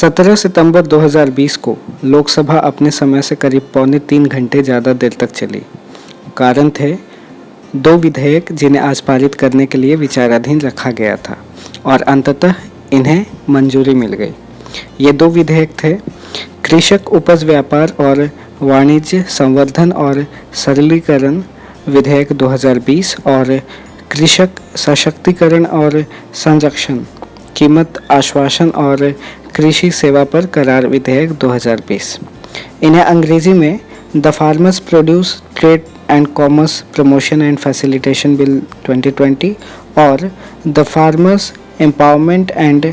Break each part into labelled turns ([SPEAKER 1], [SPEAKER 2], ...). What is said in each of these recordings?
[SPEAKER 1] 17 सितंबर 2020 को लोकसभा अपने समय से करीब 2.25 घंटे ज़्यादा देर तक चली। कारण थे 2 विधेयक जिन्हें आज पारित करने के लिए विचाराधीन रखा गया था और अंततः इन्हें मंजूरी मिल गई। ये 2 विधेयक थे कृषक उपज व्यापार और वाणिज्य संवर्धन और सरलीकरण विधेयक 2020 और कृषक सशक्तिकरण और संरक्षण कीमत आश्वासन और कृषि सेवा पर करार विधेयक 2020। इन्हें अंग्रेजी में the farmers produce trade and commerce promotion and facilitation bill 2020 और the farmers empowerment and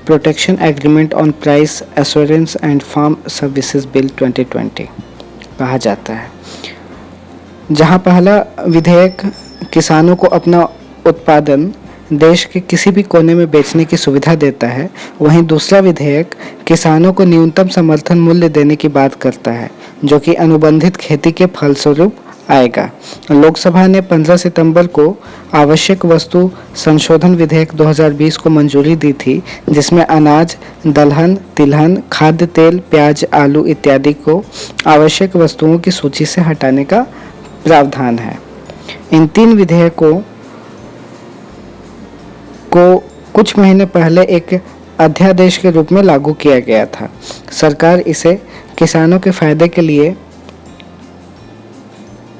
[SPEAKER 1] protection agreement on price assurance and farm services bill 2020 कहा जाता है। जहां पहला विधेयक किसानों को अपना उत्पादन देश के किसी भी कोने में बेचने की सुविधा देता है, वहीं दूसरा विधेयक किसानों को न्यूनतम समर्थन मूल्य देने की बात करता है, जो कि अनुबंधित खेती के फलस्वरूप आएगा। लोकसभा ने 15 सितंबर को आवश्यक वस्तु संशोधन विधेयक 2020 को मंजूरी दी थी, जिसमें अनाज, दलहन, तिलहन, खाद्य तेल, प्याज, आलू इत्यादि को आवश्यक वस्तुओं की सूची से हटाने का प्रावधान है। इन 3 विधेयकों को कुछ महीने पहले एक अध्यादेश के रूप में लागू किया गया था। सरकार इसे किसानों के फायदे के लिए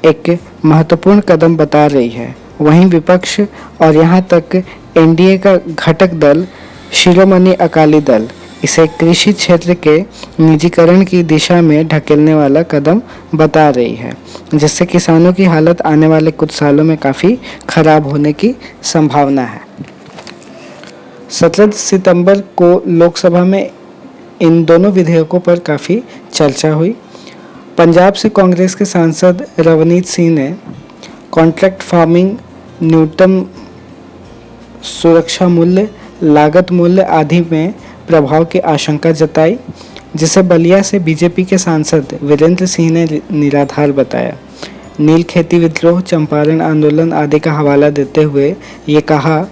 [SPEAKER 1] एक महत्वपूर्ण कदम बता रही है। वहीं विपक्ष और यहां तक एनडीए का घटक दल शिरोमणि अकाली दल इसे कृषि क्षेत्र के निजीकरण की दिशा में ढकेलने वाला कदम बता रही है, जिससे किसानों की हालत आने वाले कुछ सालों में काफ़ी खराब होने की संभावना है। 17 सितंबर को लोकसभा में इन दोनों विधेयकों पर काफ़ी चर्चा हुई। पंजाब से कांग्रेस के सांसद रवनीत सिंह ने कॉन्ट्रैक्ट फार्मिंग, न्यूनतम सुरक्षा मूल्य, लागत मूल्य आदि में प्रभाव की आशंका जताई, जिसे बलिया से बीजेपी के सांसद वीरेंद्र सिंह ने निराधार बताया। नील खेती विद्रोह, चंपारण आंदोलन आदि का हवाला देते हुए ये कहा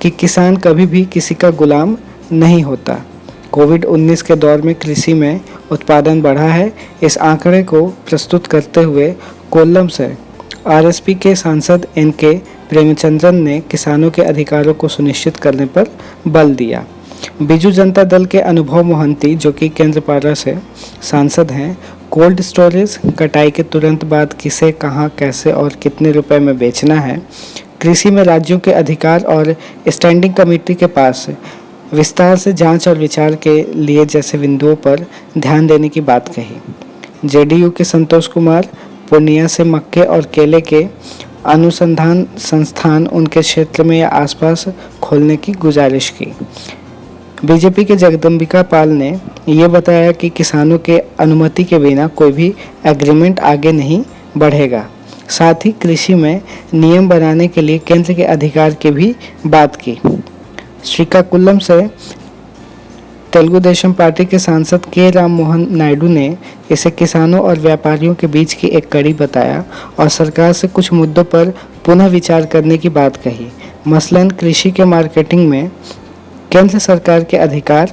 [SPEAKER 1] कि किसान कभी भी किसी का गुलाम नहीं होता। कोविड-19 के दौर में कृषि में उत्पादन बढ़ा है। इस आंकड़े को प्रस्तुत करते हुए कोल्लम से आरएसपी के सांसद एनके प्रेमचंद्रन ने किसानों के अधिकारों को सुनिश्चित करने पर बल दिया। बीजू जनता दल के अनुभव मोहंती, जो कि केंद्रपाड़ा से सांसद हैं, कोल्ड स्टोरेज, कटाई के तुरंत बाद किसे, कहां, कैसे और कितने रुपए में बेचना है, कृषि में राज्यों के अधिकार और स्टैंडिंग कमेटी के पास विस्तार से जांच और विचार के लिए जैसे बिंदुओं पर ध्यान देने की बात कही। जेडीयू के संतोष कुमार, पूर्णिया से मक्के और केले के अनुसंधान संस्थान उनके क्षेत्र में या आसपास खोलने की गुजारिश की। बीजेपी के जगदम्बिका पाल ने यह बताया कि किसानों के अनुमति के बिना कोई भी एग्रीमेंट आगे नहीं बढ़ेगा। साथ ही कृषि में नियम बनाने के लिए केंद्र के अधिकार की भी बात की। श्रीकाकुलम से तेलुगु देशम पार्टी के सांसद के राम मोहन नायडू ने इसे किसानों और व्यापारियों के बीच की एक कड़ी बताया और सरकार से कुछ मुद्दों पर पुनः विचार करने की बात कही। मसलन कृषि के मार्केटिंग में केंद्र सरकार के अधिकार,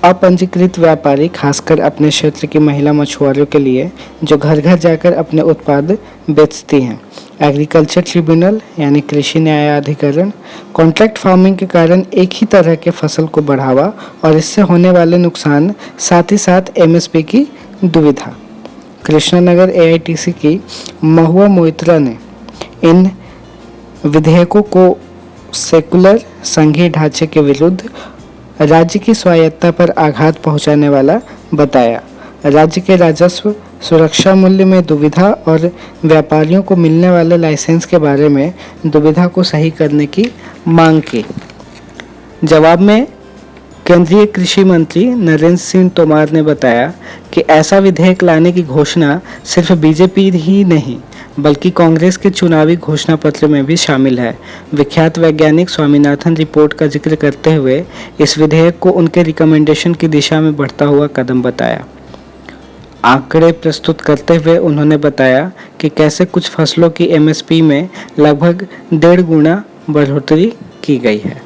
[SPEAKER 1] अपंजीकृत व्यापारी, खासकर अपने क्षेत्र की महिला मछुआरों के लिए जो घर घर जाकर अपने उत्पाद बेचती हैं, एग्रीकल्चर ट्रिब्यूनल यानी कृषि न्यायाधिकरण, कॉन्ट्रैक्ट फार्मिंग के कारण एक ही तरह के फसल को बढ़ावा और इससे होने वाले नुकसान, साथ ही साथ एमएसपी की दुविधा। कृष्णनगर एआईटीसी की महुआ मोइत्रा ने इन विधेयकों को सेकुलर संघीय ढांचे के विरुद्ध राज्य की स्वायत्ता पर आघात पहुंचाने वाला बताया। राज्य के राजस्व, सुरक्षा मूल्य में दुविधा और व्यापारियों को मिलने वाले लाइसेंस के बारे में दुविधा को सही करने की मांग की। जवाब में केंद्रीय कृषि मंत्री नरेंद्र सिंह तोमर ने बताया कि ऐसा विधेयक लाने की घोषणा सिर्फ बीजेपी ही नहीं बल्कि कांग्रेस के चुनावी घोषणा पत्र में भी शामिल है। विख्यात वैज्ञानिक स्वामीनाथन रिपोर्ट का जिक्र करते हुए इस विधेयक को उनके रिकमेंडेशन की दिशा में बढ़ता हुआ कदम बताया। आंकड़े प्रस्तुत करते हुए उन्होंने बताया कि कैसे कुछ फसलों की एमएसपी में लगभग 1.5 गुना बढ़ोतरी की गई है।